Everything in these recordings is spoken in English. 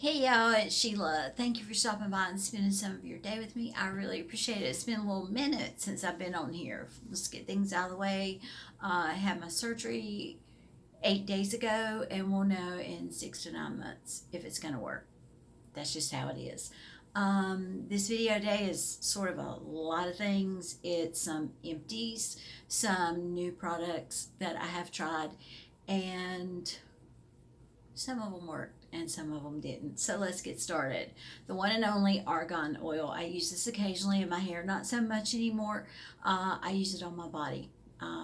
Hey y'all, it's Sheila. Thank you for stopping by and spending some of your day with me. I really appreciate it. It's been a little minute since I've been on here. Let's get things out of the way. I had my surgery 8 days ago, and we'll know in 6 to 9 months if it's going to work. That's just how it is. This video today is sort of a lot of things. It's some empties, some new products that I have tried, and some of them worked and some of them didn't. So let's get started. The one and only Argan Oil. I use this occasionally in my hair, not so much anymore. I use it on my body.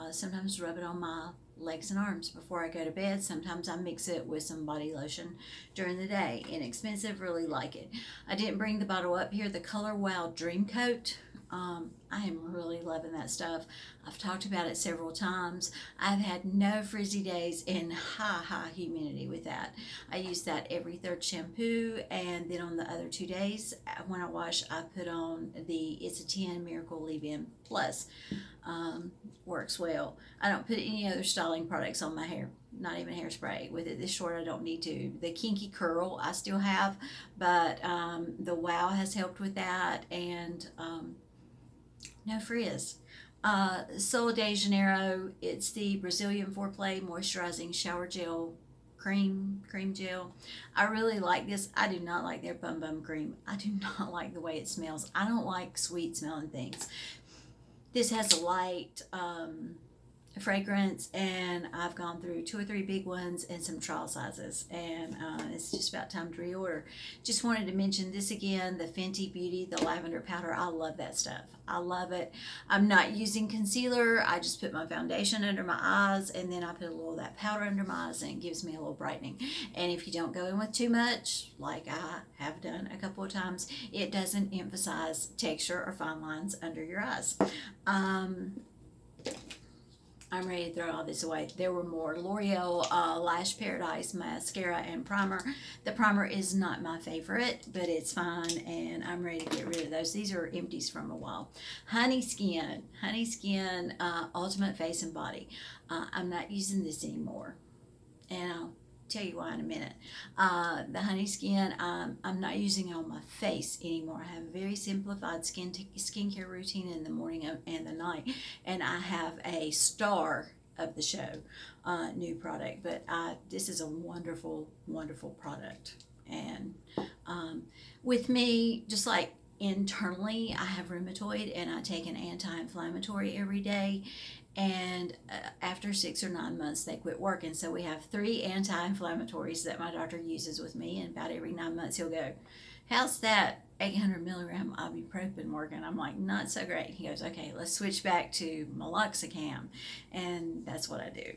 Sometimes rub it on my legs and arms before I go to bed. Sometimes I mix it with some body lotion during the day. Inexpensive, really like it. I didn't bring the bottle up here. The Color Wow Dreamcoat. I am really loving that stuff. I've talked about it several times. I've had no frizzy days in high humidity with that. I use that every third shampoo, and then on the other 2 days when I wash, I put on the It's a 10 Miracle Leave-In Plus. Works well. I don't put any other styling products on my hair, not even hairspray. With it this short, I don't need to. The Kinky Curl I still have, but the Wow has helped with that, and no frizz. Sol de Janeiro, it's the Brazilian Foreplay Moisturizing Shower Gel cream gel. I really like this. I do not like their Bum Bum cream. I do not like the way it smells. I don't like sweet smelling things. This has a light fragrance, and I've gone through 2 or 3 big ones and some trial sizes, and it's just about time to reorder. Just wanted to mention this again, the Fenty Beauty, the lavender powder. I love that stuff. I love it. I'm not using concealer. I just put my foundation under my eyes, and then I put a little of that powder under my eyes, and it gives me a little brightening. And if you don't go in with too much, like I have done a couple of times, it doesn't emphasize texture or fine lines under your eyes. I'm ready to throw all this away. There were more. L'Oreal Lash Paradise Mascara and Primer. The primer is not my favorite, but it's fine, and I'm ready to get rid of those. These are empties from a while. Honeyskin Ultimate Face and Body. I'm not using this anymore, and I'll tell you why in a minute. The Honeyskin, I'm not using it on my face anymore. I have a very simplified skincare routine in the morning and the night, and I have a star of the show new product, but this is a wonderful product. And with me, just like internally, I have rheumatoid, and I take an anti-inflammatory every day, and after 6 or 9 months they quit working. So we have 3 anti-inflammatories that my doctor uses with me, and about every 9 months he'll go, how's that 800 milligram ibuprofen working? I'm like, not so great. He goes, okay, let's switch back to meloxicam, and that's what I do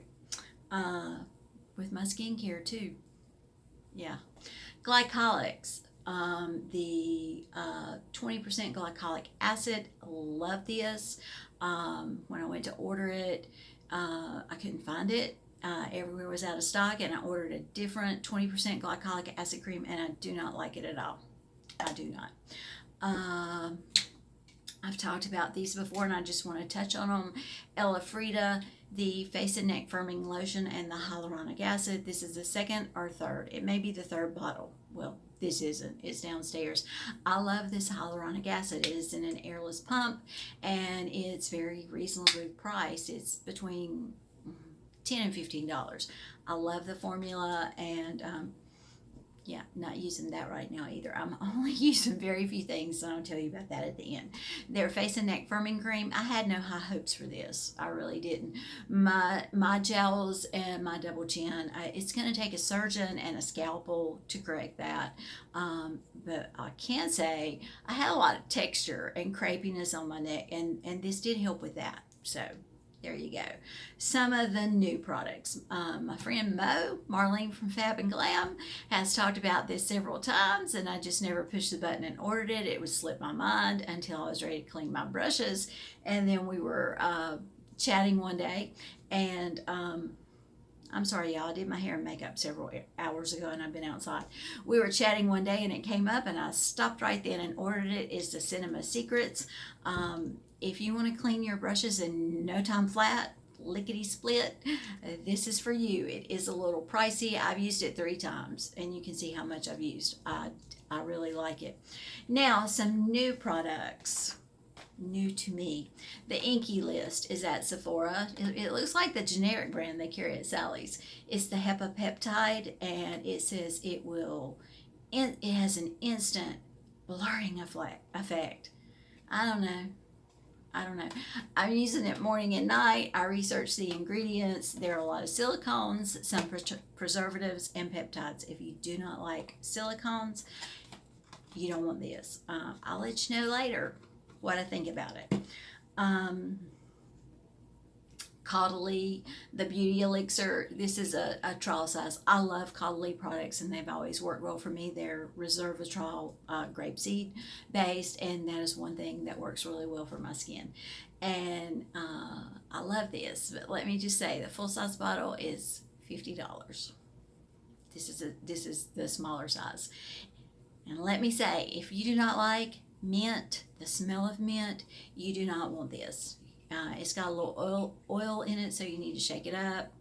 with my skincare too. Yeah. Glycolix, the 20% glycolic acid. Love this. When I went to order it, I couldn't find it. Everywhere was out of stock, and I ordered a different 20% glycolic acid cream, and I do not like it at all. I do not. I've talked about these before, and I just want to touch on them. Elixir, the face and neck firming lotion, and the hyaluronic acid. This is the second or third. It may be the third bottle. Well, this isn't. It's downstairs. I love this hyaluronic acid. It is in an airless pump, and it's very reasonably priced. It's between $10 and $15. I love the formula, and yeah, not using that right now either. I'm only using very few things, and I'll tell you about that at the end. Their face and neck firming cream, I had no high hopes for this. I really didn't. My gels and my double chin, it's going to take a surgeon and a scalpel to correct that. But I can say I had a lot of texture and crepiness on my neck, and this did help with that. So there you go. Some of the new products. My friend Marlene from Fab and Glam, has talked about this several times, and I just never pushed the button and ordered it. It would slip my mind until I was ready to clean my brushes. And then we were chatting one day, and I'm sorry, y'all. I did my hair and makeup several hours ago, and I've been outside. We were chatting one day, and it came up, and I stopped right then and ordered it. It's the Cinema Secrets. If you want to clean your brushes in no time flat, lickety split, this is for you. It is a little pricey. I've used it 3 times, and you can see how much I've used. I really like it. Now, some new products. New to me. The Inkey list is at Sephora. It looks like the generic brand they carry at Sally's. It's the Hepta Peptide, and it says it has an instant blurring effect. I don't know. I'm using it morning and night. I researched the ingredients. There are a lot of silicones, some preservatives, and peptides. If you do not like silicones, you don't want this. I'll let you know later what I think about it. Caudalie, the Beauty Elixir. This is a trial size. I love Caudalie products, and they've always worked well for me. They're resveratrol grapeseed based, and that is one thing that works really well for my skin. And I love this, but let me just say the full size bottle is $50. This is the smaller size. And let me say, if you do not like mint, the smell of mint, you do not want this. It's got a little oil in it, so you need to shake it up.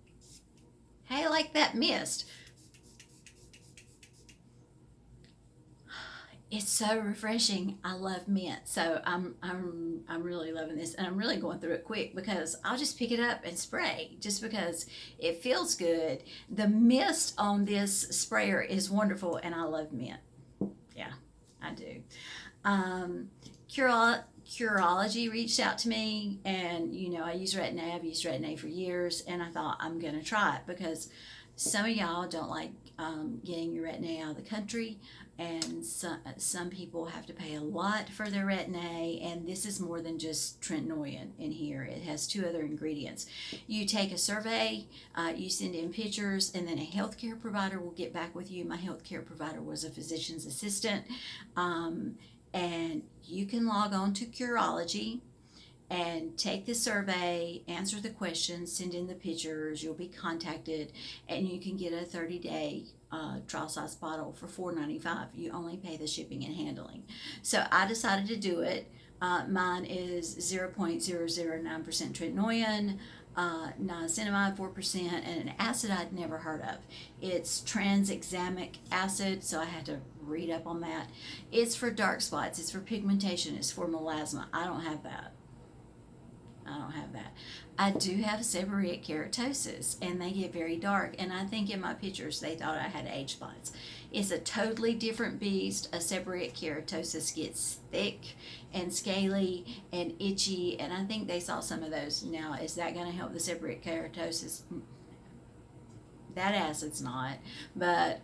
Hey, I like that mist. It's so refreshing. I love mint, so I'm really loving this, and I'm really going through it quick because I'll just pick it up and spray just because it feels good. The mist on this sprayer is wonderful, and I love mint. Yeah, I do. Curology reached out to me, and I use Retin-A. I've used Retin-A for years, and I thought I'm gonna try it because some of y'all don't like getting your Retin-A out of the country, and some people have to pay a lot for their Retin-A, and this is more than just tretinoin in here. It has 2 other ingredients. You take a survey, you send in pictures, and then a healthcare provider will get back with you. My healthcare provider was a physician's assistant, and you can log on to Curology and take the survey, answer the questions, send in the pictures. You'll be contacted, and you can get a 30-day trial size bottle for $4.95. You only pay the shipping and handling. So I decided to do it. Mine is 0.009% tretinoin, niacinamide 4%, and an acid I'd never heard of. It's tranexamic acid, so I had to read up on that. It's for dark spots, it's for pigmentation, it's for melasma. I don't have that. I do have seborrheic keratosis, and they get very dark, and I think in my pictures they thought I had age spots. It's a totally different beast. A seborrheic keratosis gets thick and scaly and itchy, and I think they saw some of those. Now, is that going to help the seborrheic keratosis? That acid's not. But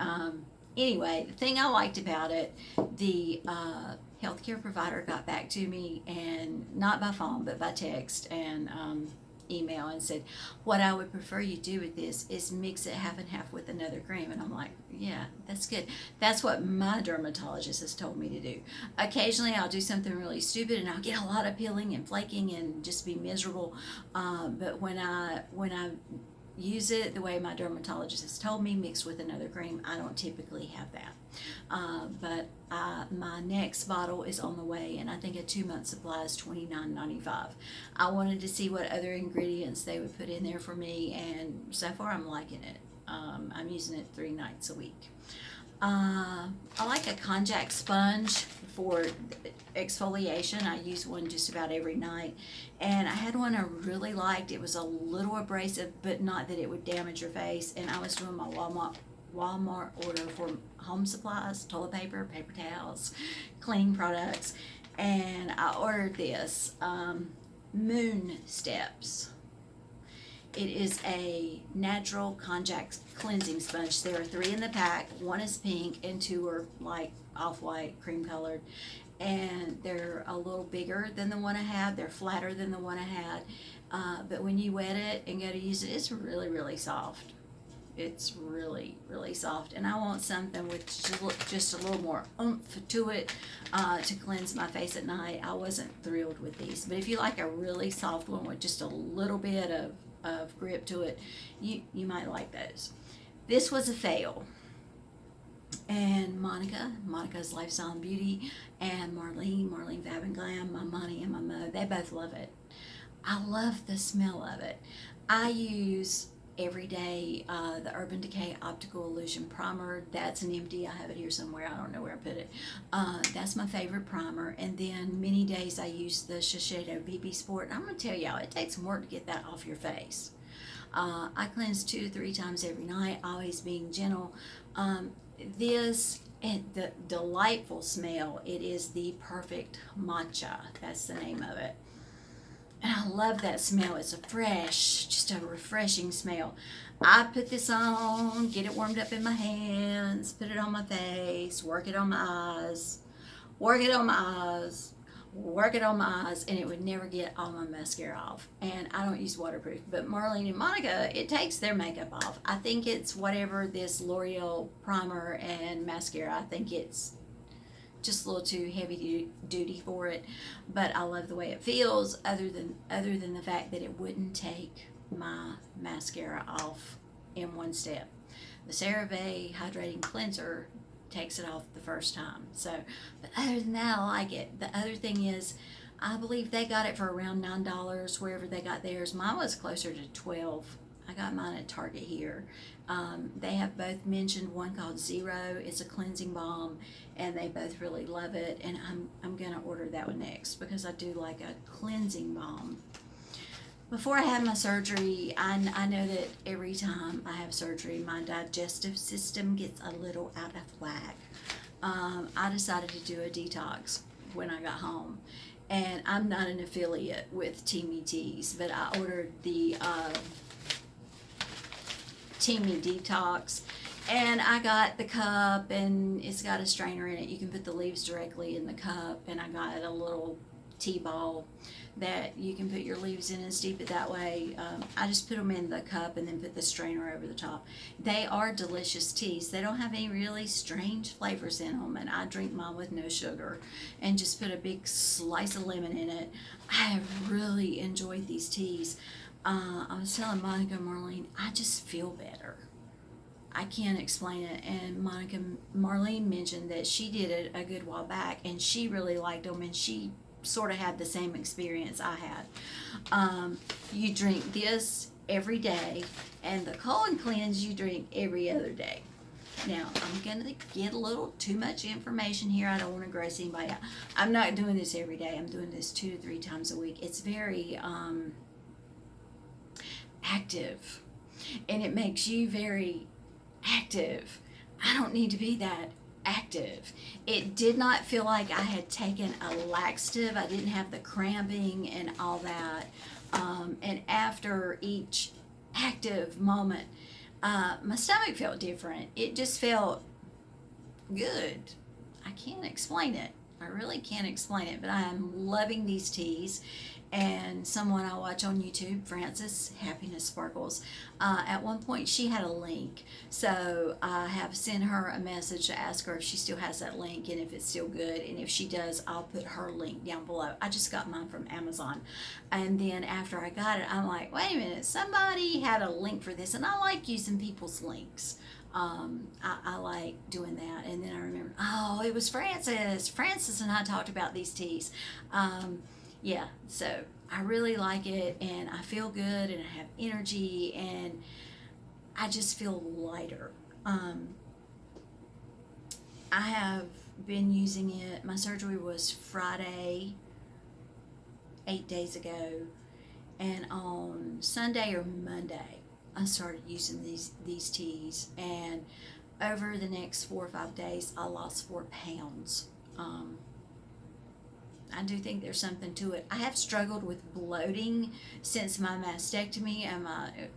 anyway, the thing I liked about it, the healthcare provider got back to me, and not by phone but by text and email, and said what I would prefer you do with this is mix it half and half with another cream. And I'm like, yeah, that's good. That's what my dermatologist has told me to do. Occasionally I'll do something really stupid and I'll get a lot of peeling and flaking and just be miserable, but when I use it the way my dermatologist has told me, mixed with another cream, I don't typically have that. But my next bottle is on the way, and I think a 2-month supply is $29.95. I wanted to see what other ingredients they would put in there for me, and so far I'm liking it. I'm using it 3 nights a week. I like a konjac sponge for exfoliation. I use one just about every night, and I had one I really liked. It was a little abrasive, but not that it would damage your face, and I was doing my Walmart order for home supplies, toilet paper, paper towels, cleaning products, and I ordered this Moon Steps. It is a natural konjac cleansing sponge. There are 3 in the pack. 1 is pink and 2 are like off-white, cream colored. And they're a little bigger than the one I had. They're flatter than the one I had. But when you wet it and go to use it, it's really, really soft. It's really, really soft. And I want something with just a little more oomph to it to cleanse my face at night. I wasn't thrilled with these. But if you like a really soft one with just a little bit of grip to it, you might like those. This was a fail. And Monica's Lifestyle and Beauty, and Marlene Fab and Glam, my Money and my Mo, they both love it. I love the smell of it. I use every day the Urban Decay Optical Illusion Primer. That's an empty. I have it here somewhere. I don't know where I put it. That's my favorite primer. And then many days I use the Shiseido BB Sport. I'm going to tell y'all, it takes some work to get that off your face. I cleanse 2 to 3 times every night, always being gentle. This and the delightful smell, it is the perfect matcha. That's the name of it. And I love that smell. It's a fresh, just a refreshing smell. I put this on, get it warmed up in my hands, put it on my face, work it on my eyes, work it on my eyes, work it on my eyes, and it would never get all my mascara off. And I don't use waterproof, but Marlene and Monica, it takes their makeup off. I think it's whatever this L'Oreal primer and mascara, I think it's just a little too heavy duty for it, but I love the way it feels, other than the fact that it wouldn't take my mascara off in one step. The CeraVe Hydrating Cleanser takes it off the first time. So, but other than that, I like it. The other thing is, I believe they got it for around $9 wherever they got theirs. Mine was closer to $12. I got mine at Target here. They have both mentioned one called Zero. It's a cleansing balm, and they both really love it. And I'm gonna order that one next because I do like a cleansing balm. Before I had my surgery, I know that every time I have surgery, my digestive system gets a little out of whack. I decided to do a detox when I got home. And I'm not an affiliate with Teami Teas, but I ordered the Teami Detox, and I got the cup, and it's got a strainer in it. You can put the leaves directly in the cup, and I got a little tea ball that you can put your leaves in and steep it that way. I just put them in the cup and then put the strainer over the top. They are delicious teas. They don't have any really strange flavors in them, and I drink mine with no sugar and just put a big slice of lemon in it. I have really enjoyed these teas. I was telling Monica and Marlene, I just feel better. I can't explain it. And Marlene mentioned that she did it a good while back, and she really liked them, and she sort of had the same experience I had. You drink this every day, and the colon cleanse you drink every other day. Now, I'm going to get a little too much information here. I don't want to gross anybody out. I'm not doing this every day. I'm doing this 2 to 3 times a week. It's very active, and it makes you very active. I don't need to be that active. It did not feel like I had taken a laxative. I didn't have the cramping and all that. And after each active moment, my stomach felt different. It just felt good. I can't explain it. I really can't explain it, but I am loving these teas. And someone I watch on YouTube, Frances, Happiness Sparkles, at one point she had a link. So I have sent her a message to ask her if she still has that link and if it's still good. And if she does, I'll put her link down below. I just got mine from Amazon. And then after I got it, I'm like, wait a minute, somebody had a link for this. And I like using people's links. I like doing that. And then I remember, oh, it was Frances. Frances and I talked about these teas. Yeah, so I really like it, and I feel good, and I have energy, and I just feel lighter. I have been using it. My surgery was Friday, 8 days ago, and on Sunday or Monday, I started using these teas, and over the next 4 or 5 days, I lost 4 pounds. I do think there's something to it. I have struggled with bloating since my mastectomy and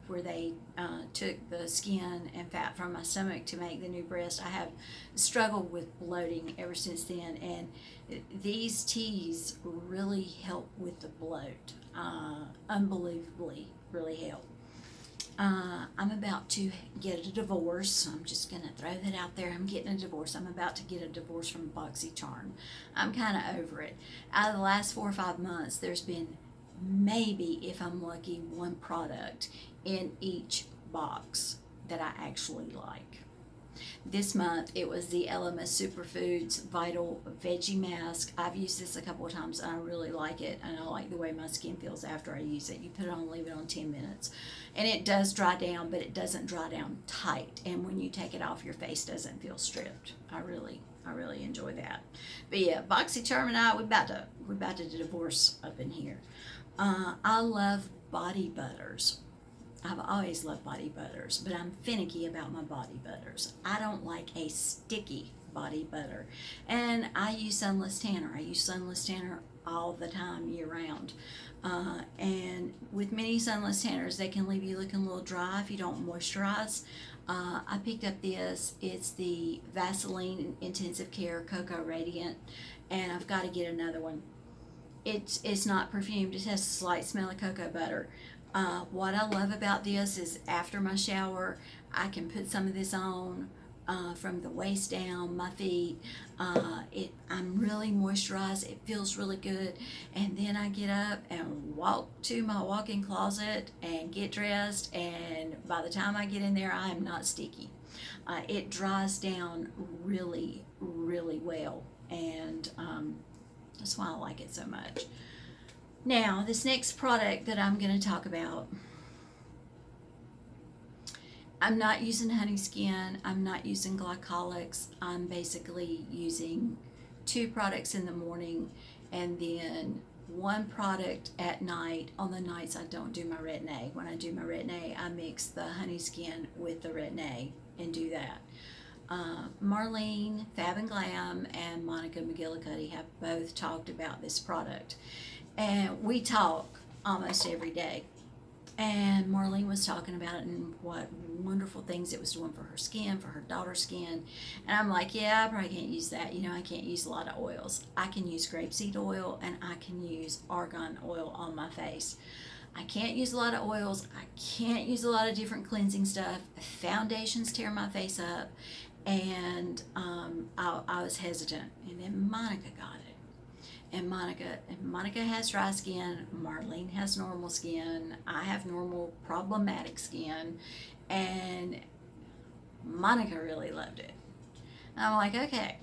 where they took the skin and fat from my stomach to make the new breast. I have struggled with bloating ever since then, and these teas really help with the bloat. Unbelievably, really help. I'm about to get a divorce. I'm just going to throw that out there. I'm getting a divorce. I'm about to get a divorce from Boxycharm. I'm kind of over it. Out of the last 4 or 5 months, there's been maybe, if I'm lucky, 1 product in each box that I actually like. This month it was the Elemis Superfoods Vital Veggie Mask. I've used this a couple of times and I really like it, and I like the way my skin feels after I use it. You put it on, leave it on 10 minutes, and it does dry down, but it doesn't dry down tight, and when you take it off, your face doesn't feel stripped. I really enjoy that. But yeah, Boxycharm and I, we're about to divorce up in here. I love body butters. I've always loved body butters, but I'm finicky about my body butters. I don't like a sticky body butter. And I use Sunless Tanner. I use Sunless Tanner all the time, year round. And with many Sunless Tanners, they can leave you looking a little dry if you don't moisturize. I picked up this. It's the Vaseline Intensive Care Cocoa Radiant, and I've got to get another one. It's not perfumed. It has a slight smell of cocoa butter. What I love about this is after my shower, I can put some of this on from the waist down, my feet. I'm really moisturized. It feels really good. And then I get up and walk to my walk-in closet and get dressed. And by the time I get in there, I am not sticky. It dries down really, really well. And that's why I like it so much. Now, this next product that I'm going to talk about, I'm not using Honeyskin, I'm not using Glycolix. I'm basically using 2 products in the morning and then 1 product at night. On the nights I don't do my retin-A. When I do my retin-A, I mix the Honeyskin with the retin-A and do that. Marlene Fab and Glam and Monica McGillicuddy have both talked about this product. And we talk almost every day. And Marlene was talking about it and what wonderful things it was doing for her skin, for her daughter's skin. And I'm like, yeah, I probably can't use that. You know, I can't use a lot of oils. I can use grapeseed oil and I can use argan oil on my face. I can't use a lot of oils. I can't use a lot of different cleansing stuff. Foundations tear my face up. And I was hesitant. And then Monica got it. And Monica has dry skin. Marlene has normal skin. I have normal problematic skin. And Monica really loved it. And I'm like, okay,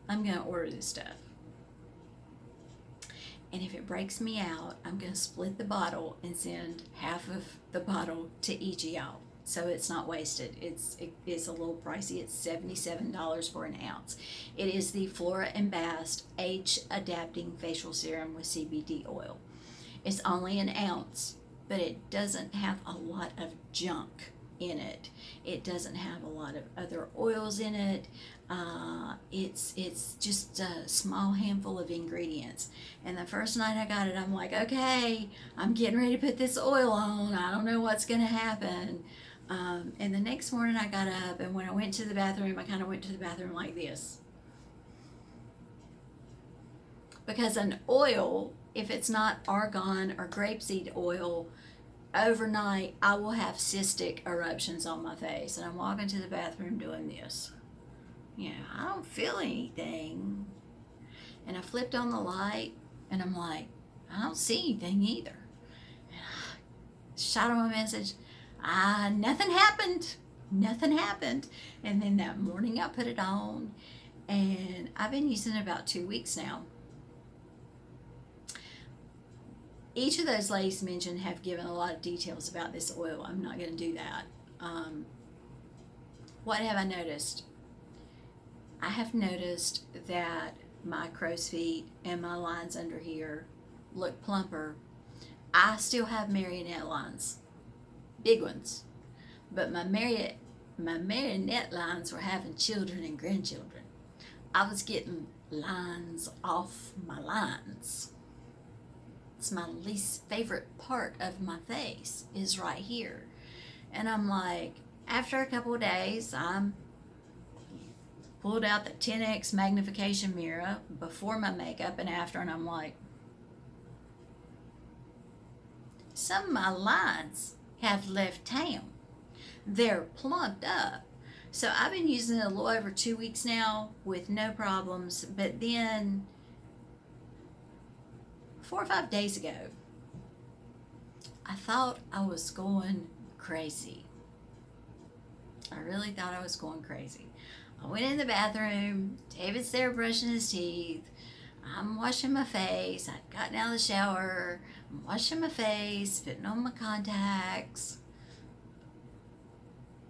I'm going to order this stuff. And if it breaks me out, I'm going to split the bottle and send half of the bottle to each of y'all. So it's not wasted. It's a little pricey. It's $77 for an ounce. It is the Flora and Bast Age Adapting Facial Serum with CBD oil. It's only an ounce, but it doesn't have a lot of junk in it. It doesn't have a lot of other oils in it. It's just a small handful of ingredients. And the first night I got it, I'm like, okay, I'm getting ready to put this oil on. I don't know what's going to happen. And the next morning I got up, and when I went to the bathroom, I kind of went to the bathroom like this. Because an oil, if it's not argan or grapeseed oil, overnight I will have cystic eruptions on my face. And I'm walking to the bathroom doing this. Yeah, I don't feel anything. And I flipped on the light, and I'm like, I don't see anything either. And I shot him a message. Nothing happened. Nothing happened. And then that morning I put it on, and I've been using it about 2 weeks now. Each of those ladies mentioned have given a lot of details about this oil. I'm not going to do that. What have I noticed? I have noticed that my crow's feet and my lines under here look plumper. I still have marionette lines. Big ones. But my marionette lines were having children and grandchildren. I was getting lines off my lines. It's my least favorite part of my face is right here. And I'm like, after a couple of days, I'm pulled out the 10x magnification mirror before my makeup and after, and I'm like, some of my lines have left town. They're plumped up. So I've been using it a little over 2 weeks now with no problems. But then 4 or 5 days ago, I thought I was going crazy. I really thought I was going crazy. I went in the bathroom. David's there brushing his teeth. I'm washing my face. I'd gotten out of the shower. I'm washing my face, putting on my contacts.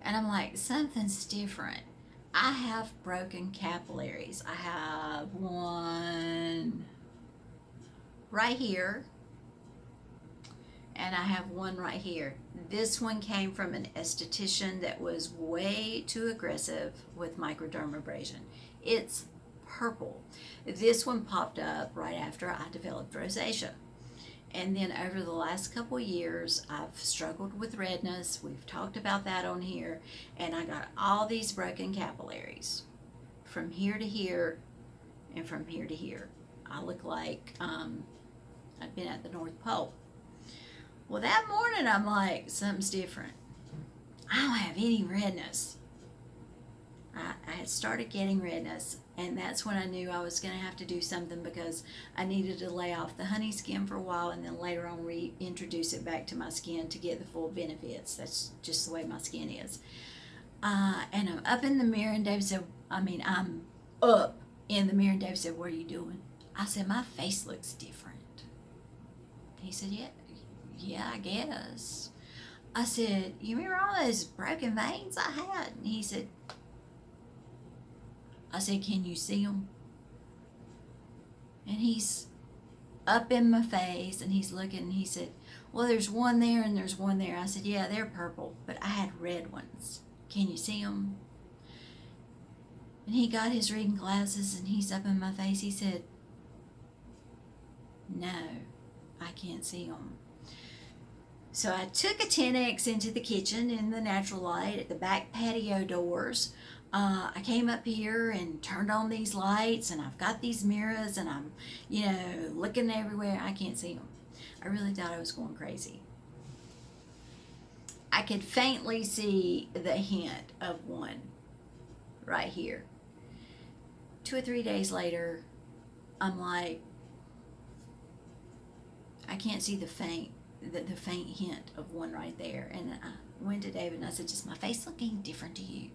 And I'm like, something's different. I have broken capillaries. I have one right here, and I have one right here. This one came from an esthetician that was way too aggressive with microdermabrasion. It's purple. This one popped up right after I developed rosacea. And then over the last couple years, I've struggled with redness. We've talked about that on here. And I got all these broken capillaries from here to here and from here to here. I look like I've been at the North Pole. Well, that morning I'm like, something's different. I don't have any redness. I had started getting redness, and that's when I knew I was going to have to do something, because I needed to lay off the Honeyskin for a while and then later on reintroduce it back to my skin to get the full benefits. That's just the way my skin is. And I'm up in the mirror, and David said, I'm up in the mirror, and David said, what are you doing? I said, my face looks different. He said, yeah, I guess. I said, you remember all those broken veins I had? And he said, I said, can you see them? And he's up in my face, and he's looking, and he said, well, there's one there and there's one there. I said, yeah, they're purple, but I had red ones. Can you see them? And he got his reading glasses, and he's up in my face. He said, no, I can't see them. So I took a 10X into the kitchen in the natural light at the back patio doors. I came up here and turned on these lights, and I've got these mirrors, and I'm, looking everywhere. I can't see them. I really thought I was going crazy. I could faintly see the hint of one right here. 2 or 3 days later, I'm like, I can't see the faint hint of one right there. And I went to David and I said, is my face looking different to you?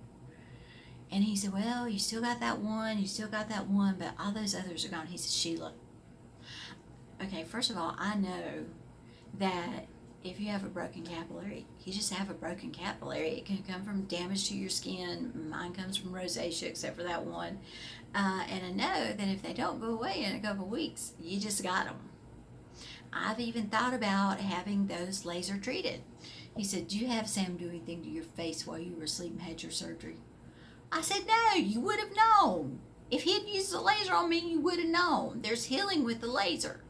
And he said, well, you still got that one, but all those others are gone. He said, Sheila, okay, first of all, I know that if you have a broken capillary, you just have a broken capillary. It can come from damage to your skin. Mine comes from rosacea, except for that one. And I know that if they don't go away in a couple of weeks, you just got them. I've even thought about having those laser treated. He said, do you have Sam do anything to your face while you were asleep and had your surgery? I said, no, you would have known. If he'd used the laser on me, you would have known. There's healing with the laser.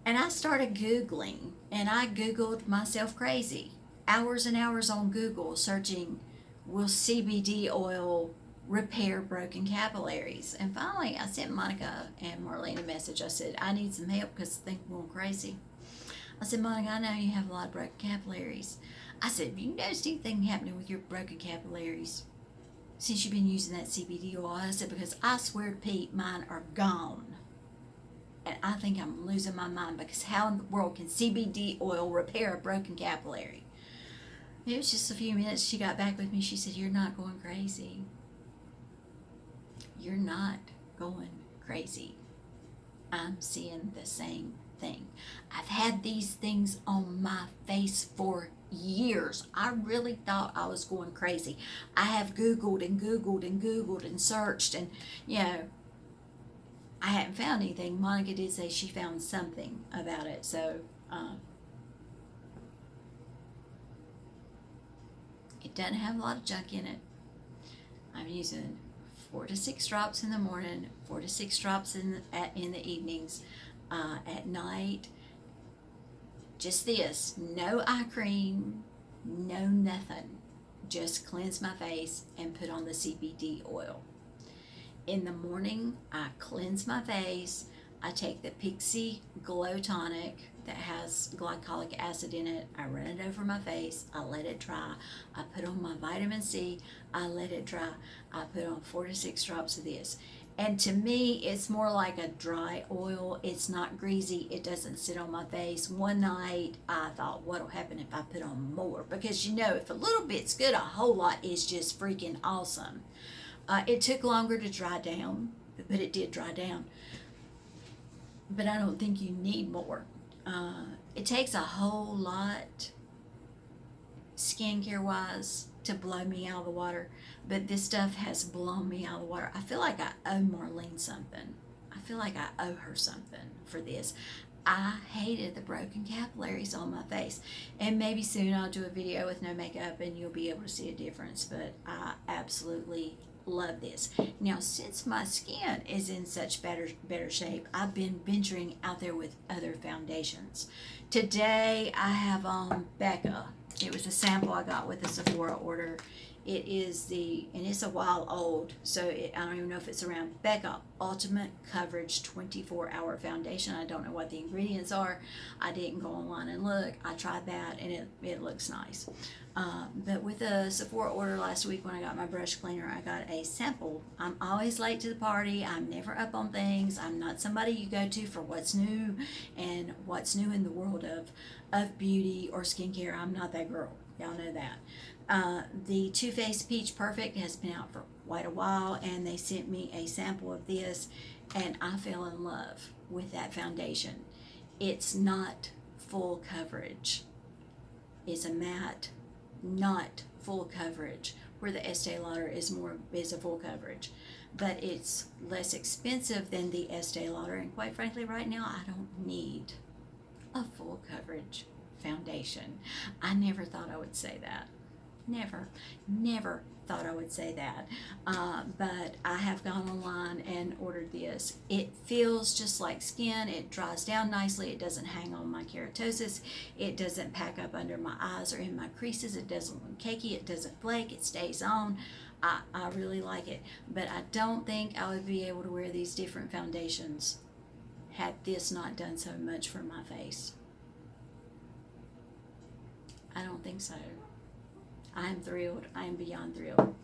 And I started Googling, and I Googled myself crazy. Hours and hours on Google searching, will CBD oil repair broken capillaries? And finally, I sent Monica and Marlene a message. I said, I need some help because I think I'm going crazy. I said, Monica, I know you have a lot of broken capillaries. I said, have you noticed anything happening with your broken capillaries since you've been using that CBD oil? I said, because I swear to Pete, mine are gone. And I think I'm losing my mind, because how in the world can CBD oil repair a broken capillary? It was just a few minutes. She got back with me. She said, you're not going crazy. You're not going crazy. I'm seeing the same thing. I've had these things on my face for years. I really thought I was going crazy. I have Googled and Googled and Googled and searched, and I hadn't found anything. Monica did say she found something about it, so it doesn't have a lot of junk in it. I'm using 4 to 6 drops in the morning, 4 to 6 drops in the evenings. At night, just this, no eye cream, no nothing. Just cleanse my face and put on the CBD oil. In the morning, I cleanse my face. I take the Pixie Glow Tonic that has glycolic acid in it. I run it over my face. I let it dry. I put on my vitamin C. I let it dry. I put on 4 to 6 drops of this. And to me, it's more like a dry oil. It's not greasy. It doesn't sit on my face. One night, I thought, what'll happen if I put on more? Because you know, if a little bit's good, a whole lot is just freaking awesome. It took longer to dry down, but it did dry down. But I don't think you need more. It takes a whole lot, skincare wise, to blow me out of the water, but this stuff has blown me out of the water. I feel like I owe Marlene something. I feel like I owe her something for this. I hated the broken capillaries on my face, and maybe soon I'll do a video with no makeup and you'll be able to see a difference, but I absolutely love this. Now, since my skin is in such better shape, I've been venturing out there with other foundations. Today I have on Becca. It was a sample I got with a Sephora order. It is and it's a while old, so I don't even know if it's around. Becca Ultimate Coverage 24-Hour Foundation. I don't know what the ingredients are. I didn't go online and look. I tried that, and it looks nice. But with a Sephora order last week when I got my brush cleaner, I got a sample. I'm always late to the party. I'm never up on things. I'm not somebody you go to for what's new and what's new in the world of beauty or skincare. I'm not that girl. Y'all know that. The Too Faced Peach Perfect has been out for quite a while, and they sent me a sample of this, and I fell in love with that foundation. It's not full coverage. It's a matte, not full coverage, where the Estee Lauder is a full coverage, but it's less expensive than the Estee Lauder, and quite frankly, right now I don't need a full coverage foundation. I never thought I would say that. Never thought I would say that. But I have gone online and ordered this. It feels just like skin. It dries down nicely. It doesn't hang on my keratosis. It doesn't pack up under my eyes or in my creases. It doesn't look cakey. It doesn't flake. It stays on. I really like it. But I don't think I would be able to wear these different foundations had this not done so much for my face. I don't think so. I am thrilled. I am beyond thrilled.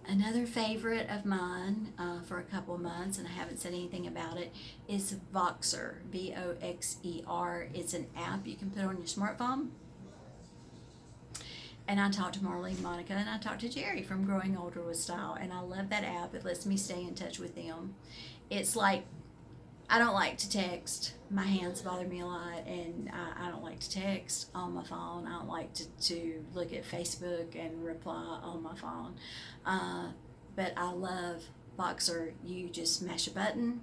Another favorite of mine for a couple of months, and I haven't said anything about it, is Voxer, Voxer. It's an app you can put on your smartphone. And I talked to Marlene, Monica, and I talked to Jerry from Growing Older with Style, and I love that app. It lets me stay in touch with them. It's like, I don't like to text. My hands bother me a lot, and I don't like to text on my phone. I don't like to look at Facebook and reply on my phone. But I love Voxer. You just mash a button,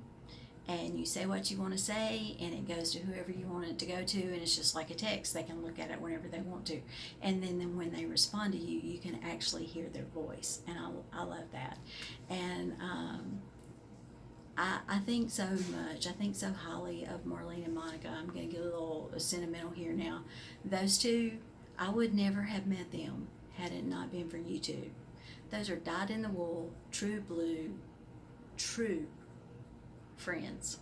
and you say what you want to say, and it goes to whoever you want it to go to, and it's just like a text. They can look at it whenever they want to. And then when they respond to you, you can actually hear their voice, and I love that. And I think so much. I think so highly of Marlene and Monica. I'm going to get a little sentimental here now. Those two, I would never have met them had it not been for YouTube. Those are dyed in the wool, true blue, true friends.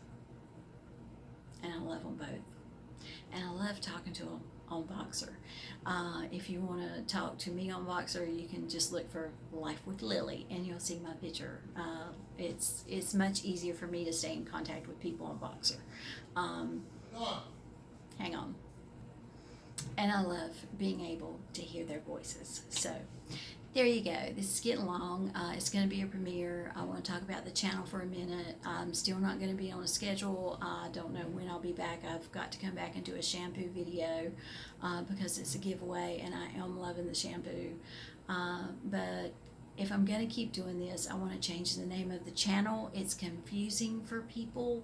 And I love them both. And I love talking to them on Voxer. If you want to talk to me on Voxer, you can just look for Life with Lily and you'll see my picture. It's much easier for me to stay in contact with people on Voxer. Hang on. And I love being able to hear their voices. So there you go. This is getting long. It's going to be a premiere. I want to talk about the channel for a minute. I'm still not going to be on a schedule. I don't know when I'll be back. I've got to come back and do a shampoo video because it's a giveaway, and I am loving the shampoo. But if I'm going to keep doing this, I want to change the name of the channel. It's confusing for people.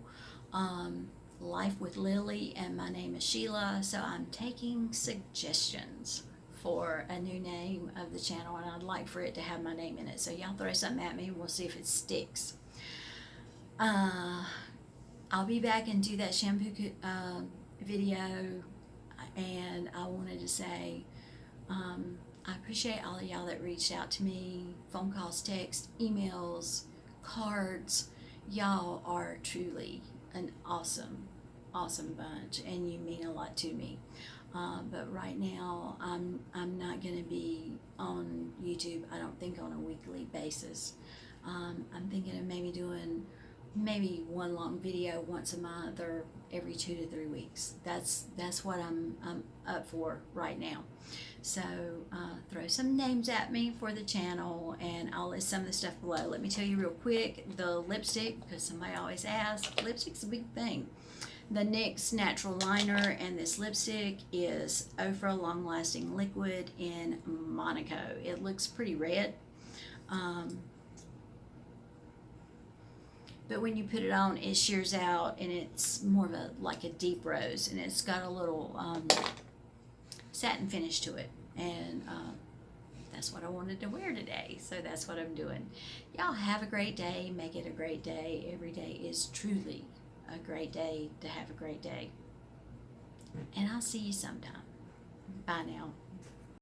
Life with Lily, and my name is Sheila, so I'm taking suggestions for a new name of the channel, and I'd like for it to have my name in it. So y'all throw something at me and we'll see if it sticks. I'll be back and do that shampoo video, and I wanted to say I appreciate all of y'all that reached out to me, phone calls, texts, emails, cards. Y'all are truly an awesome bunch, and you mean a lot to me. But right now, I'm not going to be on YouTube, I don't think, on a weekly basis. I'm thinking of maybe doing maybe one long video once a month or every 2 to 3 weeks. That's what I'm up for right now. So throw some names at me for the channel, and I'll list some of the stuff below. Let me tell you real quick, the lipstick, because somebody always asks, lipstick's a big thing. The NYX Natural Liner and this lipstick is Ofra Long Lasting Liquid in Monaco. It looks pretty red. But when you put it on, it shears out, and it's more of like a deep rose, and it's got a little satin finish to it, and that's what I wanted to wear today, so that's what I'm doing. Y'all have a great day. Make it a great day. Every day is truly a great day to have a great day, and I'll see you sometime. Bye now.